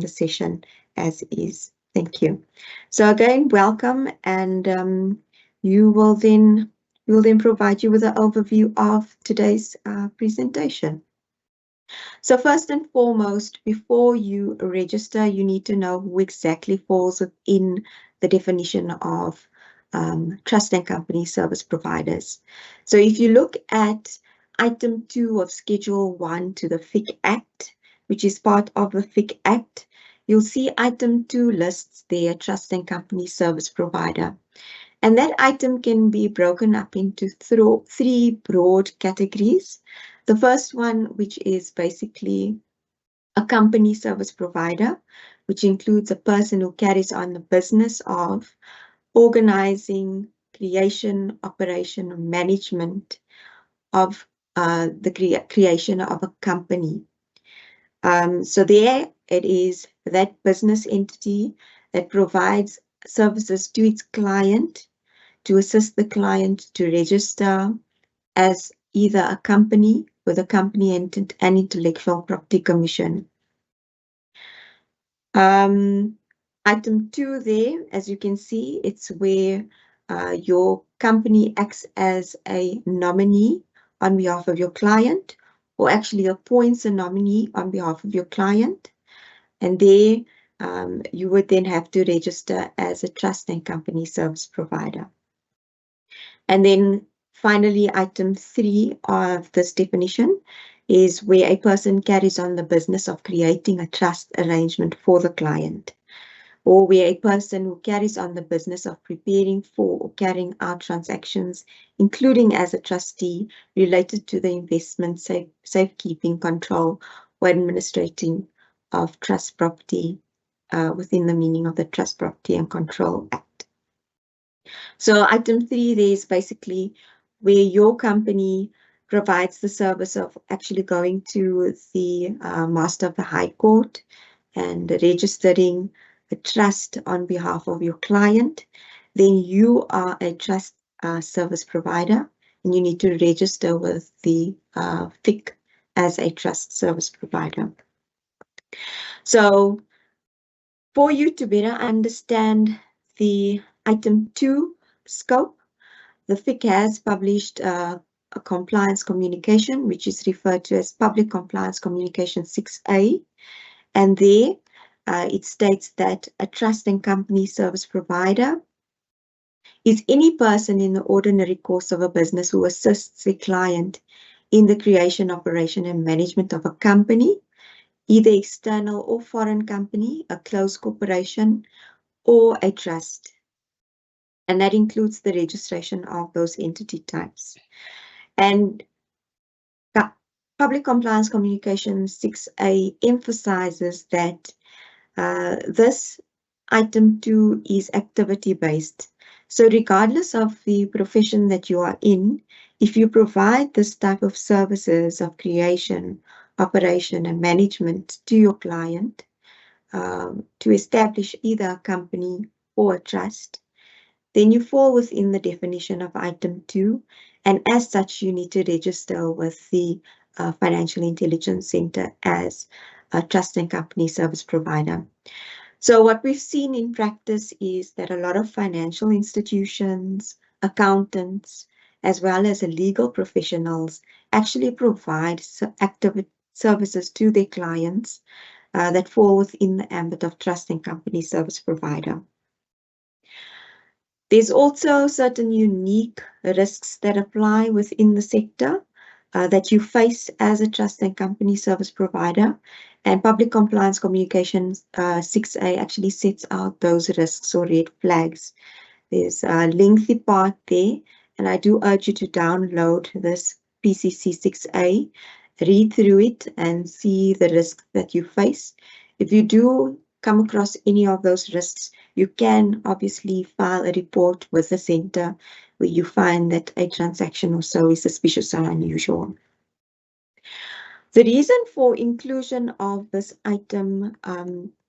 the session as is. Thank you. So again, welcome, and we will then provide you with an overview of today's presentation. So first and foremost, before you register, you need to know who exactly falls within the definition of trust and company service providers. So if you look at item 2 of Schedule 1 to the FIC Act, which is part of the FIC Act, you'll see item 2 lists their trust and company service provider. And that item can be broken up into three broad categories. The first one, which is basically a company service provider, which includes a person who carries on the business of organizing, creation, operation, management of the creation of a company. So there it is, that business entity that provides services to its client to assist the client to register as either a company with a company and an intellectual property commission. Item 2 there, as you can see, it's where your company acts as a nominee on behalf of your client, or actually appoints a nominee on behalf of your client. And there you would then have to register as a trust and company service provider. And then finally, item 3 of this definition is where a person carries on the business of creating a trust arrangement for the client, or where a person who carries on the business of preparing for or carrying out transactions, including as a trustee, related to the investment, safekeeping, control, or administrating of trust property within the meaning of the Trust Property and Control Act. So item 3 there is basically where your company provides the service of actually going to the Master of the High Court and registering a trust on behalf of your client. Then you are a trust service provider, and you need to register with the FIC as a trust service provider. So for you to better understand the item 2 scope, the FIC has published a compliance communication, which is referred to as Public Compliance Communication 6A. And there it states that a trust and company service provider is any person in the ordinary course of a business who assists a client in the creation, operation, and management of a company, either external or foreign company, a closed corporation, or a trust. And that includes the registration of those entity types. And Public Compliance Communication 6A emphasizes that this item 2 is activity-based. So regardless of the profession that you are in, if you provide this type of services of creation, operation, and management to your client to establish either a company or a trust, then you fall within the definition of item 2, and as such, you need to register with the Financial Intelligence Center as a trust and company service provider. So what we've seen in practice is that a lot of financial institutions, accountants, as well as legal professionals actually provide services to their clients that fall within the ambit of trust and company service provider. There's also certain unique risks that apply within the sector that you face as a trust and company service provider, and Public Compliance Communications 6A actually sets out those risks or red flags. There's a lengthy part there, and I do urge you to download this PCC 6A, read through it and see the risks that you face. If you do come across any of those risks, you can obviously file a report with the center where you find that a transaction or so is suspicious or unusual. The reason for inclusion of this item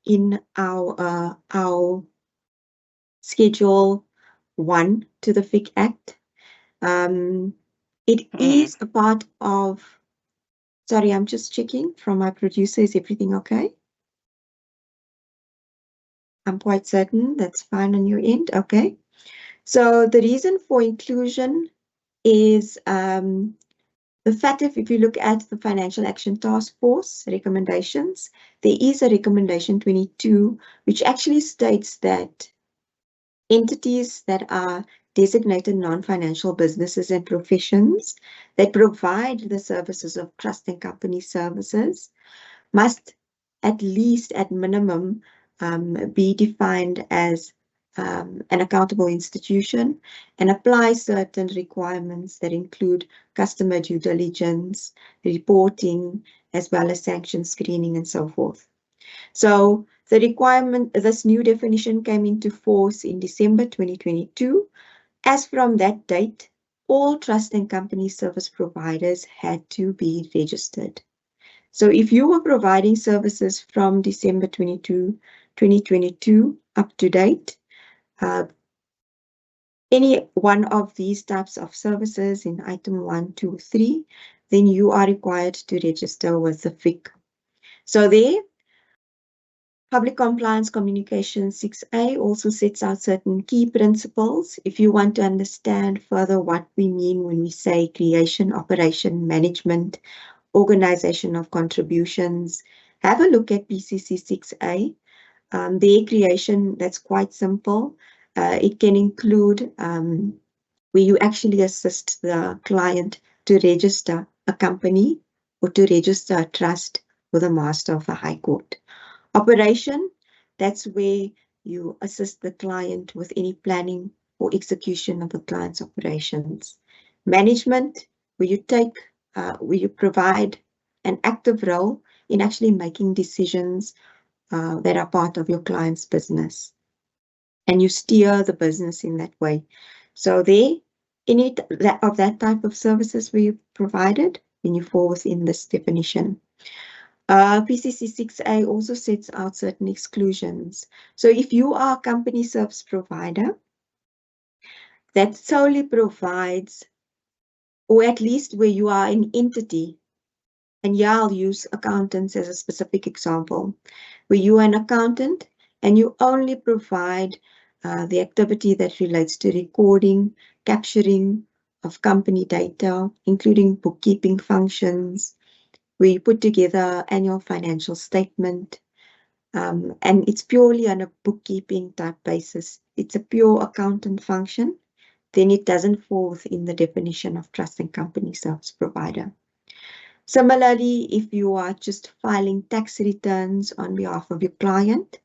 in our Schedule 1 to the FIC Act, it is a part of, sorry, I'm just checking from my producer, is everything okay? I'm quite certain that's fine on your end. Okay. So the reason for inclusion is the fact if you look at the Financial Action Task Force recommendations, there is a recommendation 22, which actually states that entities that are designated non-financial businesses and professions that provide the services of trust and company services must at least at minimum be defined as an accountable institution and apply certain requirements that include customer due diligence, reporting, as well as sanction screening and so forth. So the requirement, this new definition came into force in December 2022. As from that date, all trust and company service providers had to be registered. So if you were providing services from December 2022 up to date, any one of these types of services in item 1, 2, 3, then you are required to register with the FIC. So there, Public Compliance Communication 6A also sets out certain key principles. If you want to understand further what we mean when we say creation, operation, management, organization of contributions, have a look at PCC 6A. Their creation, that's quite simple. It can include where you actually assist the client to register a company or to register a trust with the Master of the High Court. Operation, that's where you assist the client with any planning or execution of the client's operations. Management, where you provide an active role in actually making decisions that are part of your client's business. And you steer the business in that way. So there, any of that type of services where you provided, then you fall within this definition. PCC 6A also sets out certain exclusions. So if you are a company service provider that solely provides, or at least where you are an entity, and yeah, I'll use accountants as a specific example, where you are an accountant and you only provide the activity that relates to recording, capturing of company data, including bookkeeping functions, where you put together annual financial statement, and it's purely on a bookkeeping type basis. It's a pure accountant function, then it doesn't fall within the definition of trust and company service provider. Similarly, if you are just filing tax returns on behalf of your client,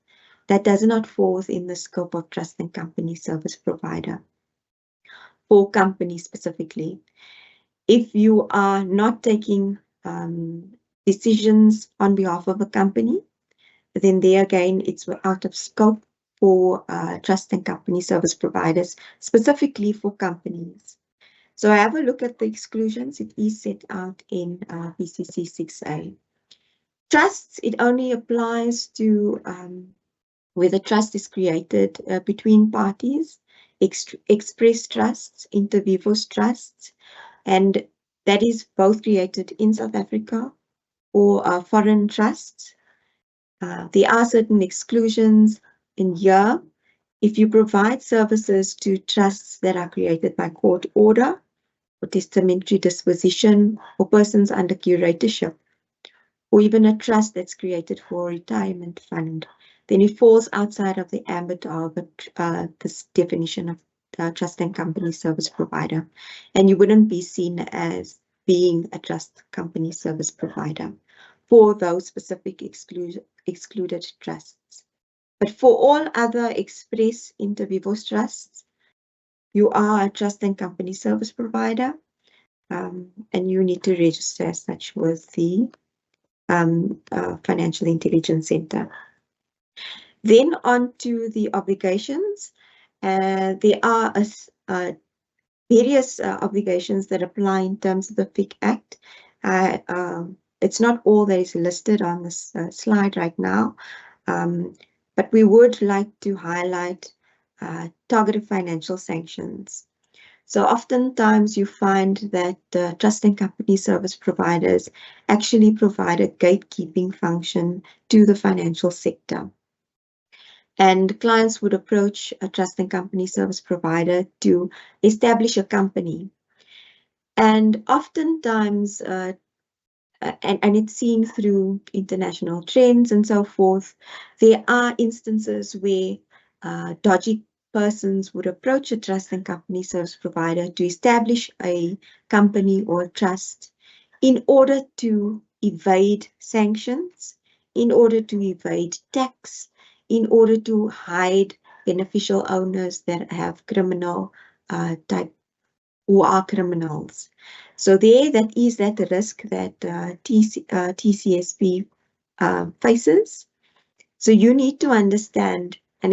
that does not fall within the scope of trust and company service provider for companies specifically. If you are not taking decisions on behalf of a company, then there again, it's out of scope for trust and company service providers, specifically for companies. So I have a look at the exclusions. It is set out in PCC 6A. Trusts, it only applies to where the trust is created between parties, express trusts, inter vivos trusts, and that is both created in South Africa or foreign trusts. There are certain exclusions in here. If you provide services to trusts that are created by court order or testamentary disposition or persons under curatorship, or even a trust that's created for a retirement fund, then it falls outside of the ambit of this definition of trust and company service provider, and you wouldn't be seen as being a trust company service provider for those specific excluded trusts. But for all other express inter vivos trusts, you are a trust and company service provider, and you need to register as such with the Financial Intelligence Center. Then on to the obligations. There are various obligations that apply in terms of the FIC Act. It's not all that is listed on this slide right now, but we would like to highlight targeted financial sanctions. So oftentimes you find that trust and company service providers actually provide a gatekeeping function to the financial sector. And clients would approach a trust and company service provider to establish a company. And oftentimes, and it's seen through international trends and so forth, there are instances where dodgy persons would approach a trust and company service provider to establish a company or a trust in order to evade sanctions, in order to evade tax, in order to hide beneficial owners that have criminal type who are criminals. So that is that risk that TCSP faces. So you need to understand, and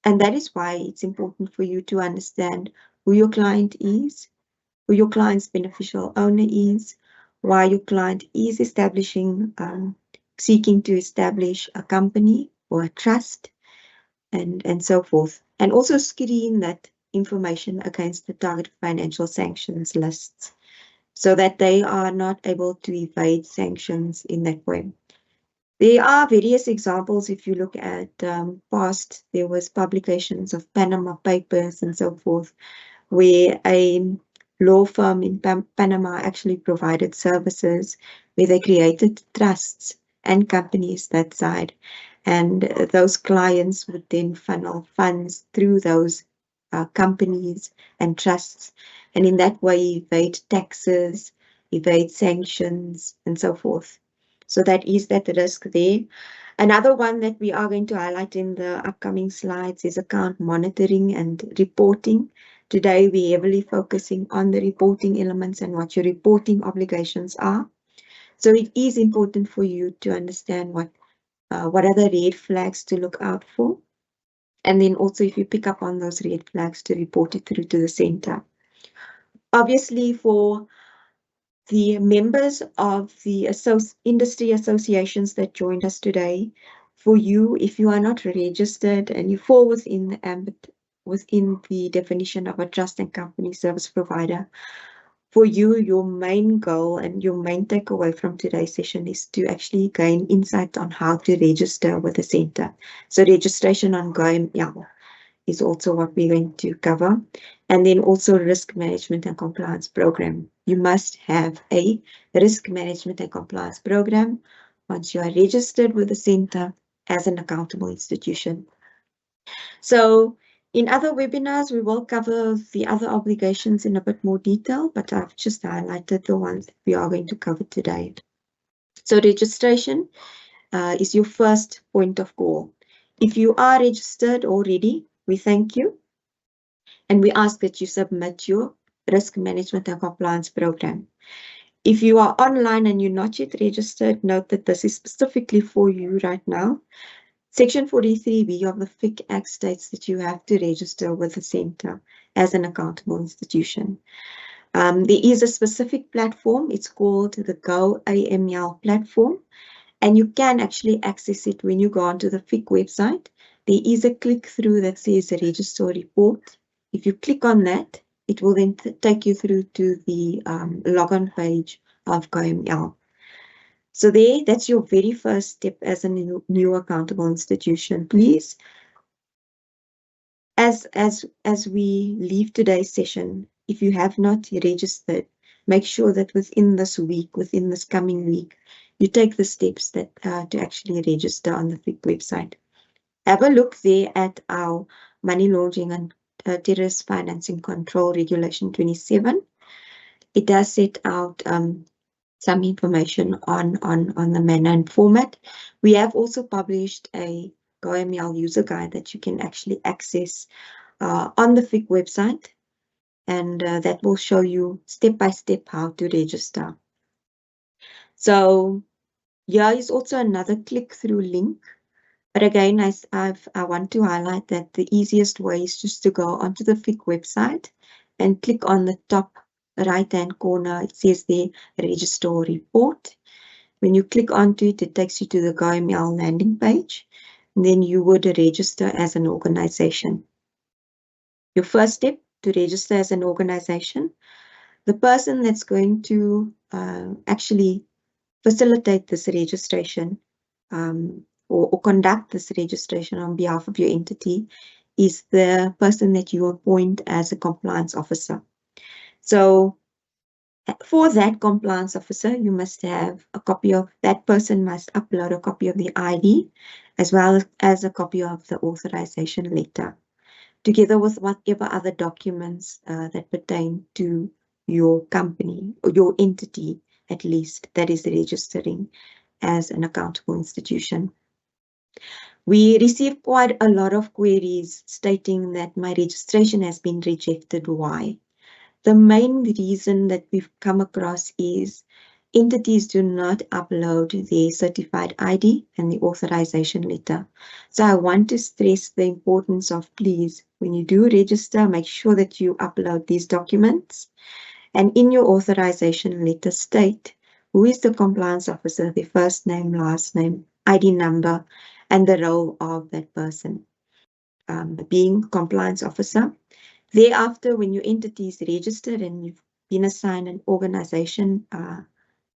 that is why it's important for you to understand who your client is, who your client's beneficial owner is, why your client is seeking to establish a company or a trust, and so forth. And also screen that information against the target financial sanctions lists so that they are not able to evade sanctions in that way. There are various examples. If you look at past, there was publications of Panama Papers and so forth, where a law firm in Panama actually provided services where they created trusts and companies that side. And those clients would then funnel funds through those companies and trusts. And in that way, evade taxes, evade sanctions, and so forth. So that is that risk there. Another one that we are going to highlight in the upcoming slides is account monitoring and reporting. Today, we're heavily focusing on the reporting elements and what your reporting obligations are. So it is important for you to understand what are the red flags to look out for. And then also, if you pick up on those red flags, to report it through to the center. Obviously, for the members of the industry associations that joined us today, for you, if you are not registered and you fall within the ambit, within the definition of a trust and company service provider, for you, your main goal and your main takeaway from today's session is to actually gain insight on how to register with the center. So registration on goAML is also what we're going to cover. And then also risk management and compliance program. You must have a risk management and compliance program once you are registered with the center as an accountable institution. So in other webinars, we will cover the other obligations in a bit more detail, but I've just highlighted the ones that we are going to cover today. So registration is your first point of call. If you are registered already, we thank you. And we ask that you submit your risk management and compliance program. If you are online and you're not yet registered, note that this is specifically for you right now. Section 43B of the FIC Act states that you have to register with the center as an accountable institution. There is a specific platform. It's called the goAML platform, and you can actually access it when you go onto the FIC website. There is a click through that says register report. If you click on that, it will then take you through to the login page of goAML. So that's your very first step as a new accountable institution. Please, as we leave today's session, if you have not registered, make sure that within this week, within this coming week, you take the steps that to actually register on the FIC website. Have a look there at our money laundering and terrorist financing control regulation 27. It does set out some information on the manner and format. We have also published a goAML user guide that you can actually access on the FIC website, and that will show you step by step how to register. So here is also another click-through link. But again, I want to highlight that the easiest way is just to go onto the FIC website and click on the top right-hand corner. It says there, register report. When you click onto it, it takes you to the goAML landing page. And then you would register as an organization. Your first step to register as an organization, the person that's going to actually facilitate this registration or conduct this registration on behalf of your entity is the person that you appoint as a compliance officer. So for that compliance officer, you must have a copy of, that person must upload a copy of the ID as well as a copy of the authorization letter, together with whatever other documents that pertain to your company or your entity, at least, that is registering as an accountable institution. We receive quite a lot of queries stating that my registration has been rejected. Why? The main reason that we've come across is entities do not upload their certified ID and the authorization letter. So I want to stress the importance of, please, when you do register, make sure that you upload these documents. And in your authorization letter, state who is the compliance officer, the first name, last name, ID number, and the role of that person, being compliance officer. Thereafter, when your entity is registered and you've been assigned an organization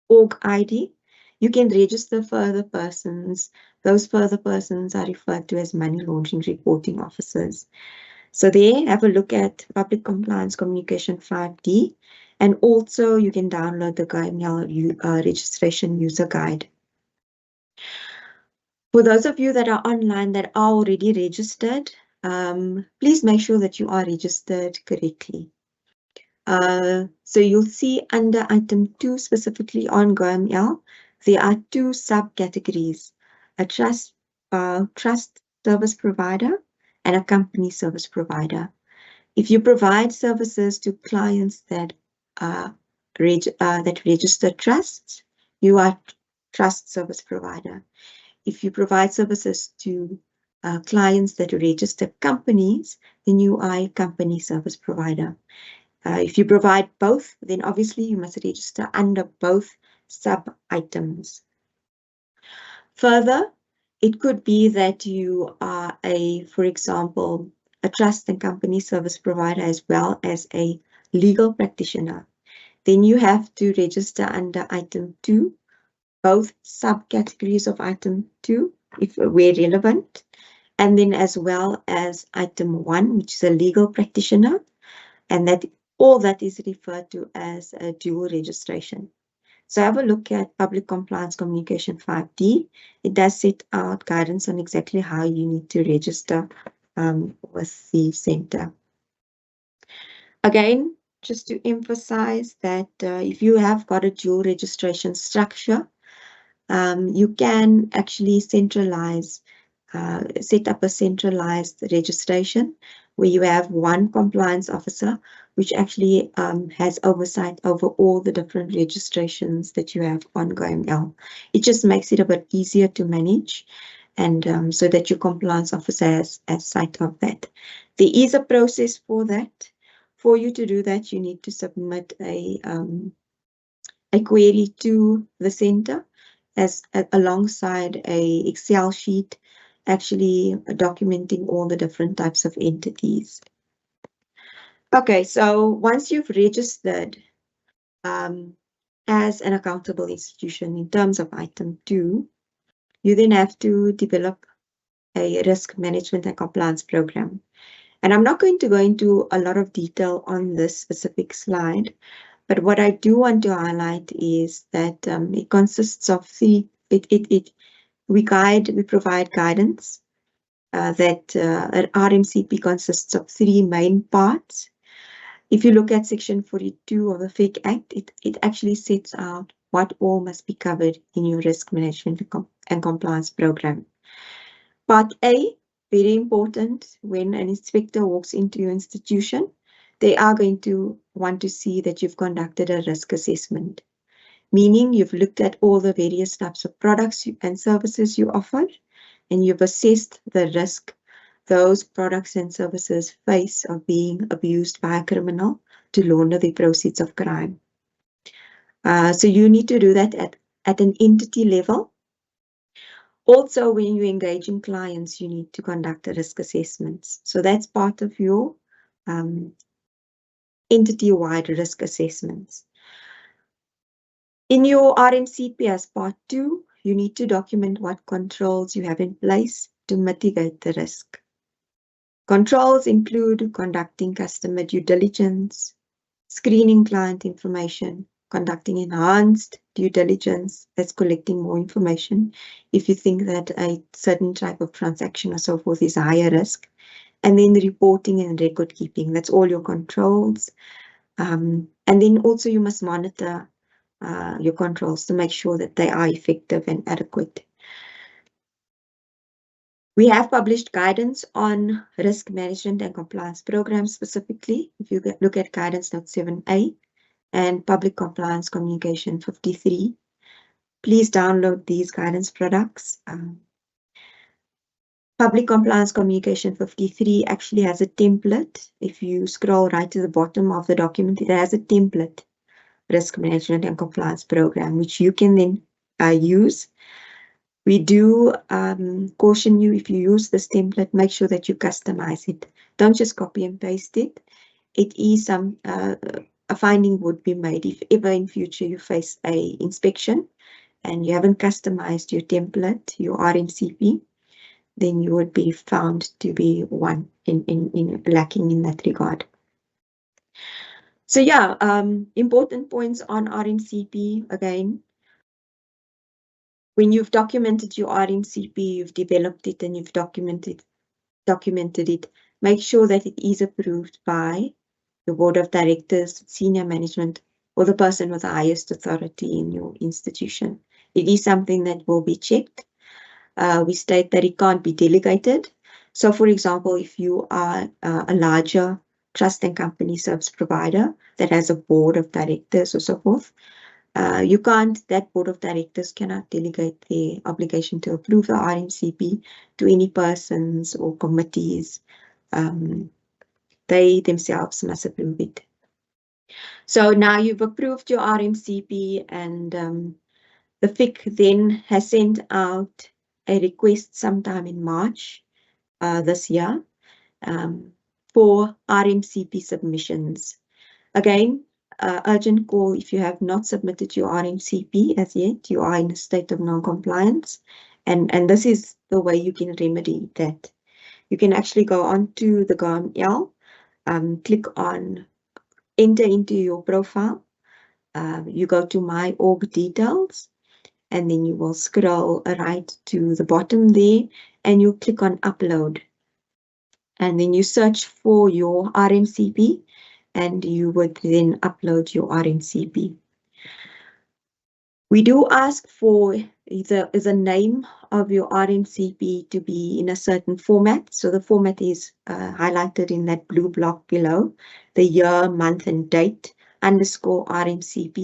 org ID, you can register further persons. Those further persons are referred to as money laundering reporting officers. So there, have a look at Public Compliance Communication 5D, and also you can download the goAML registration user guide. For those of you that are online that are already registered, please make sure that you are registered correctly. So you'll see under item 2 specifically on goAML, there are 2 subcategories, a trust service provider and a company service provider. If you provide services to clients that register trusts, you are trust service provider. If you provide services to clients that register companies, then you are a company service provider. If you provide both, then obviously you must register under both sub-items. Further, it could be that you are for example, a trust and company service provider as well as a legal practitioner. Then you have to register under item 2, both subcategories of item 2, if where relevant, and then as well as item 1, which is a legal practitioner, and that all that is referred to as a dual registration. So have a look at Public Compliance Communication 5D. It does set out guidance on exactly how you need to register with the center. Again, just to emphasize that if you have got a dual registration structure, you can actually centralize, set up a centralized registration where you have one compliance officer which actually has oversight over all the different registrations that you have on goAML. It just makes it a bit easier to manage, and so that your compliance officer has sight of that. There is a process for that. For you to do that, you need to submit a query to the center alongside a Excel sheet actually documenting all the different types of entities. Okay, so once you've registered as an accountable institution in terms of item 2, you then have to develop a risk management and compliance program. And I'm not going to go into a lot of detail on this specific slide, but what I do want to highlight is that it consists of we provide guidance that RMCP consists of 3 main parts. If you look at section 42 of the FIC Act, it actually sets out what all must be covered in your risk management and compliance program. Part A, very important, when an inspector walks into your institution, they are going to want to see that you've conducted a risk assessment, meaning you've looked at all the various types of products and services you offer, and you've assessed the risk those products and services face of being abused by a criminal to launder the proceeds of crime. So you need to do that at an entity level. Also, when you engage in clients, you need to conduct a risk assessments. So that's part of your entity-wide risk assessments. In your RMCP as part 2, you need to document what controls you have in place to mitigate the risk. Controls include conducting customer due diligence, screening client information, conducting enhanced due diligence, that's collecting more information if you think that a certain type of transaction or so forth is a higher risk, and then reporting and record keeping, that's all your controls. And then also you must monitor your controls to make sure that they are effective and adequate. We have published guidance on risk management and compliance programs specifically. If you look at guidance note 7A and public compliance communication 53, please download these guidance products. Public compliance communication 53 actually has a template. If you scroll right to the bottom of the document, it has a template, risk management and compliance program, which you can then use. We do caution you, if you use this template, make sure that you customize it. Don't just copy and paste it. It is a finding would be made if ever in future you face a inspection and you haven't customized your template, your RMCP, then you would be found to be one in lacking in that regard. So yeah, important points on RMCP again. When you've documented your RMCP, you've developed it and you've documented it, make sure that it is approved by the board of directors, senior management, or the person with the highest authority in your institution. It is something that will be checked. We state that it can't be delegated. So for example, if you are a larger trust and company service provider that has a board of directors or so forth, that board of directors cannot delegate the obligation to approve the RMCP to any persons or committees. They themselves must approve it. So now you've approved your RMCP, and the FIC then has sent out a request sometime in March this year for RMCP submissions. Again, urgent call, if you have not submitted your RMCP as yet, you are in a state of non-compliance, and this is the way you can remedy that. You can actually go on to the goAML, click on enter into your profile, you go to my org details, and then you will scroll right to the bottom there, and you click on upload, and then you search for your RMCP, and you would then upload your RMCP. We do ask for the name of your RMCP to be in a certain format. So the format is highlighted in that blue block below, the year, month, and date _RMCP.pdf.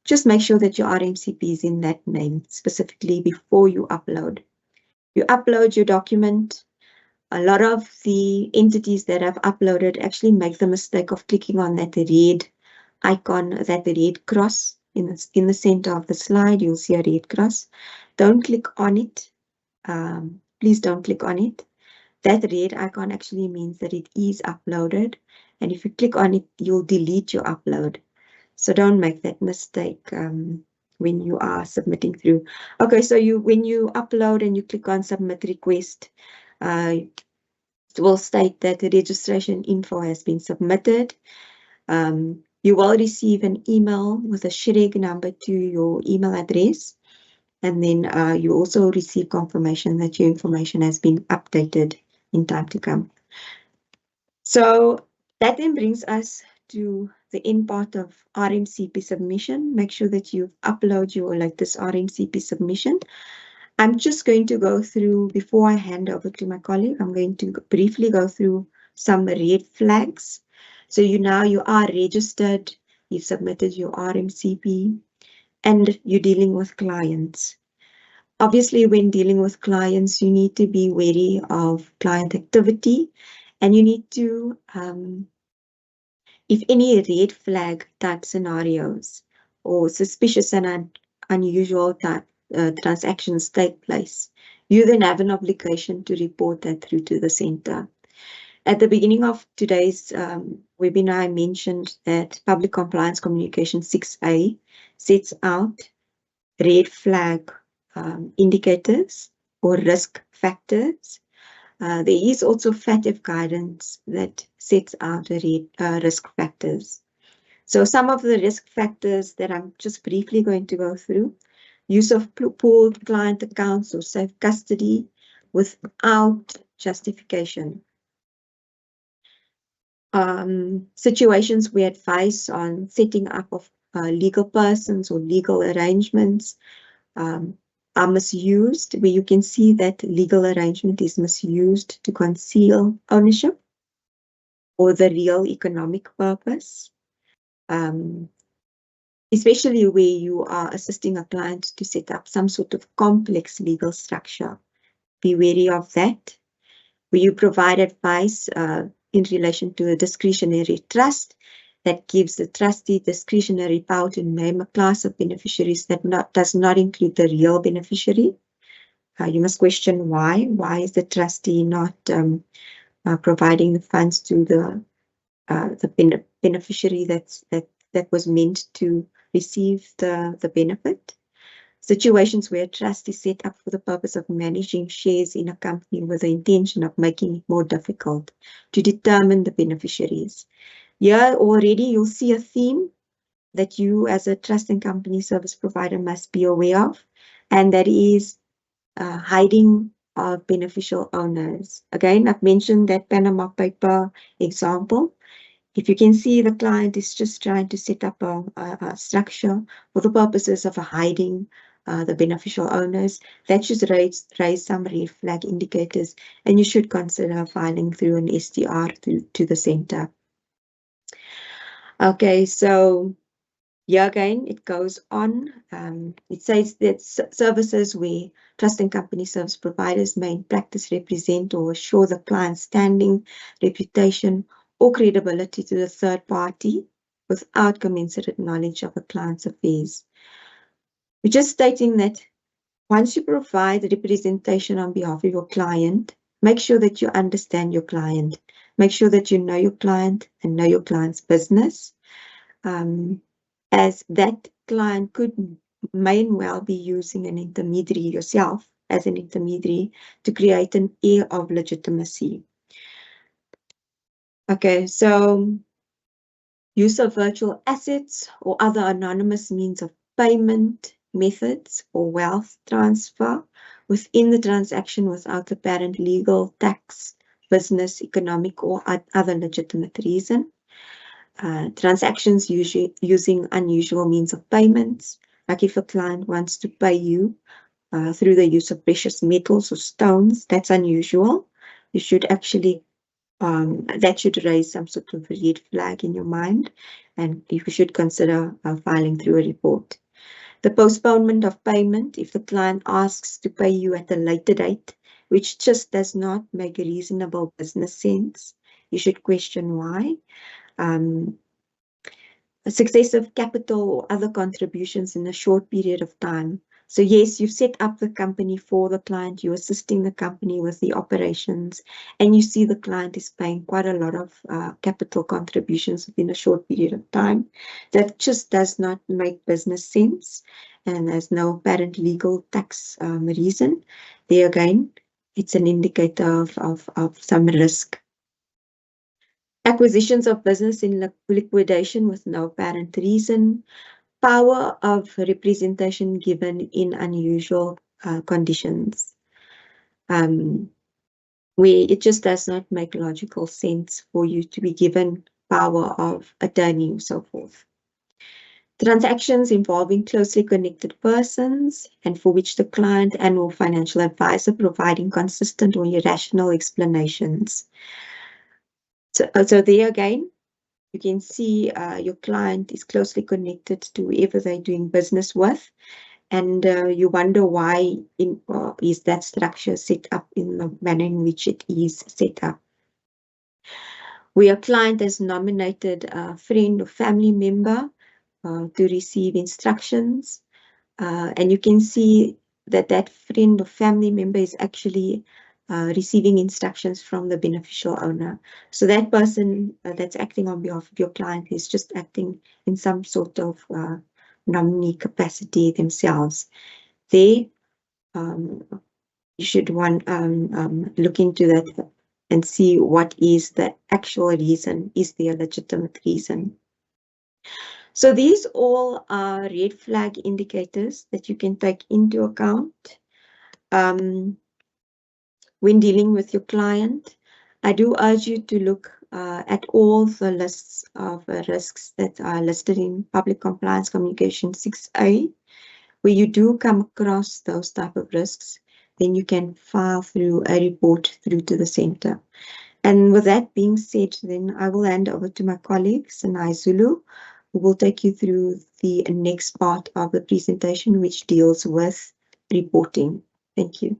Just make sure that your RMCP is in that name specifically before you upload. You upload your document. A lot of the entities that have uploaded actually make the mistake of clicking on that red icon, that red cross in the center of the slide. You'll see a red cross. Don't click on it. Please don't click on it. That red icon actually means that it is uploaded. And if you click on it, you'll delete your upload. So don't make that mistake when you are submitting through. Okay, so when you upload and you click on submit request, it will state that the registration info has been submitted. You will receive an email with a SHREG number to your email address. And then you also receive confirmation that your information has been updated in time to come. So that then brings us to the end part of RMCP submission. Make sure that you upload your latest RMCP submission. I'm just going to go through, before I hand over to my colleague, I'm going to briefly go through some red flags. So you are registered, you've submitted your RMCP, and you're dealing with clients. Obviously, when dealing with clients, you need to be wary of client activity, and you need to, if any red flag type scenarios or suspicious and unusual type transactions take place, you then have an obligation to report that through to the center. At the beginning of today's webinar, I mentioned that Public Compliance Communication 6A sets out red flag indicators or risk factors. There is also FATF guidance that sets out the risk factors. So some of the risk factors that I'm just briefly going to go through: use of pooled client accounts or safe custody without justification. Situations where advice on setting up of legal persons or legal arrangements are misused, where you can see that legal arrangement is misused to conceal ownership or the real economic purpose. Especially where you are assisting a client to set up some sort of complex legal structure. Be wary of that. Where you provide advice in relation to a discretionary trust that gives the trustee discretionary power to name a class of beneficiaries that does not include the real beneficiary. You must question why. Why is the trustee not providing the funds to the beneficiary that was meant to receive the benefit? Situations where a trust is set up for the purpose of managing shares in a company with the intention of making it more difficult to determine the beneficiaries. Here already you'll see a theme that you as a trust and company service provider must be aware of, and that is hiding of beneficial owners. Again, I've mentioned that Panama paper example. If you can see the client is just trying to set up a structure for the purposes of hiding the beneficial owners, that should raise some red flag indicators, and you should consider filing through an STR to the center. Okay, so here again, it goes on. It says that services where trust and company service providers may in practice represent or assure the client's standing, reputation, or credibility to the third party without commensurate knowledge of the client's affairs. We're just stating that once you provide representation on behalf of your client, make sure that you understand your client. Make sure that you know your client and know your client's business. As that client may well be using an intermediary, yourself as an intermediary, to create an air of legitimacy. Okay, so use of virtual assets or other anonymous means of payment methods or wealth transfer within the transaction without apparent legal, tax, business, economic, or other legitimate reason. Transactions usually using unusual means of payments, like if a client wants to pay you through the use of precious metals or stones, that's unusual. You should actually, that should raise some sort of red flag in your mind, and you should consider filing through a report. The postponement of payment, if the client asks to pay you at a later date, which just does not make reasonable business sense, you should question why. Successive capital or other contributions in a short period of time. So yes, you've set up the company for the client, you're assisting the company with the operations, and you see the client is paying quite a lot of capital contributions within a short period of time. That just does not make business sense, and there's no apparent legal tax reason. There again, it's an indicator of some risk. Acquisitions of business in liquidation with no apparent reason. Power of representation given in unusual conditions, where it just does not make logical sense for you to be given power of attorney or so forth. Transactions involving closely connected persons and for which the client and or financial advisor providing consistent or irrational explanations. So there again, you can see your client is closely connected to whoever they're doing business with, and you wonder why is that structure set up in the manner in which it is set up. Where a client has nominated a friend or family member to receive instructions, and you can see that that friend or family member is actually receiving instructions from the beneficial owner. So that person that's acting on behalf of your client is just acting in some sort of nominee capacity themselves. There, you should look into that and see what is the actual reason, is there a legitimate reason. So these all are red flag indicators that you can take into account when dealing with your client. I do urge you to look at all the lists of risks that are listed in Public Compliance Communication 6A. Where you do come across those type of risks, then you can file through a report through to the center. And with that being said, then I will hand over to my colleague, Sanai Zulu, who will take you through the next part of the presentation, which deals with reporting. Thank you.